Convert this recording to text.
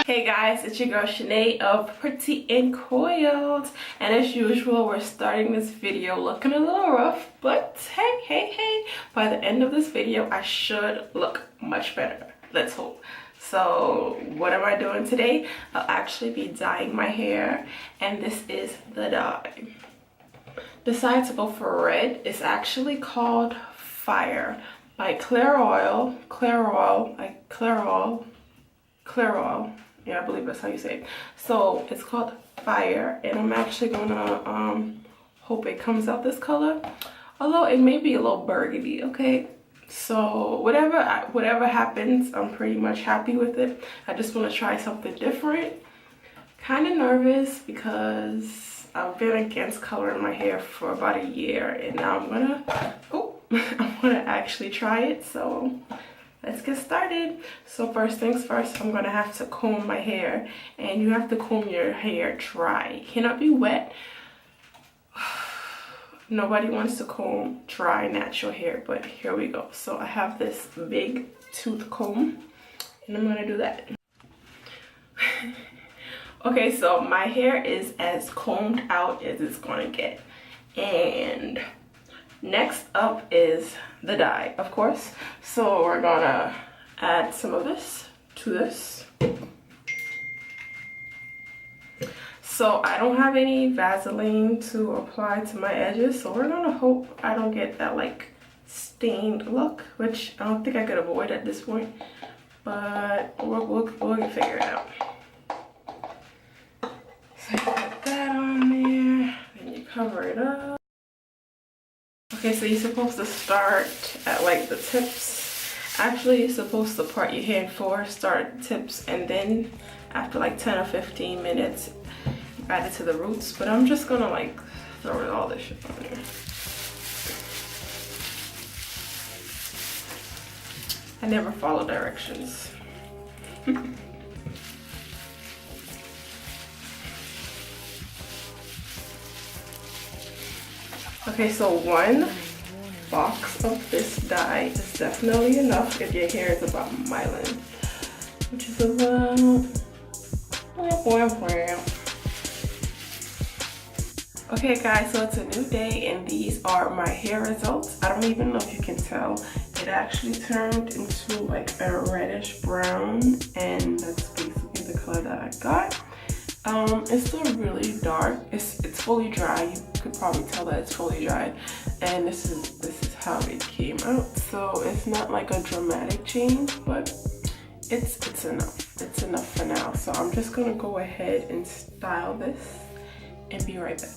Hey guys, it's your girl Shanae of Pretty and Coils, and as usual we're starting this video looking a little rough, but hey, by the end of this video I should look much better. Let's hope. So what am I doing today? I'll actually be dyeing my hair, and this is the dye. Decided to go for red. It's actually called Fire by CLAIROL. Yeah, I believe that's how you say it. So it's called Fire, and I'm actually gonna hope it comes out this color, although it may be a little burgundy. Okay, so whatever happens, I'm pretty much happy with it. I just want to try something different. Kind of nervous because I've been against coloring my hair for about a year, and now I'm gonna actually try it. So let's get started. So first things first, I'm gonna have to comb my hair, and you have to comb your hair dry. It cannot be wet. Nobody wants to comb dry natural hair, but here we go. So I have this big tooth comb, and I'm gonna do that. Okay, so my hair is as combed out as it's gonna get, and next up is the dye, of course. So we're gonna add some of this to this. So I don't have any Vaseline to apply to my edges, so we're gonna hope I don't get that like stained look, which I don't think I could avoid at this point, but we'll figure it out. So you put that on there, and you cover it up. Okay, so you're supposed to start at like the tips. Actually, you're supposed to part your hair in four, start at the tips, and then after like 10 or 15 minutes, you add it to the roots. But I'm just gonna like throw all this shit on there. I never follow directions. Okay, so one box of this dye is definitely enough if your hair is about my length, which is about Okay guys, so it's a new day, and these are my hair results. I don't even know if you can tell. It actually turned into like a reddish brown, and that's basically the color that I got. It's still really dark. It's fully dry. You could probably tell that it's fully dry, and this is how it came out. So it's not like a dramatic change, but it's enough. It's enough for now. So I'm just gonna go ahead and style this and be right back.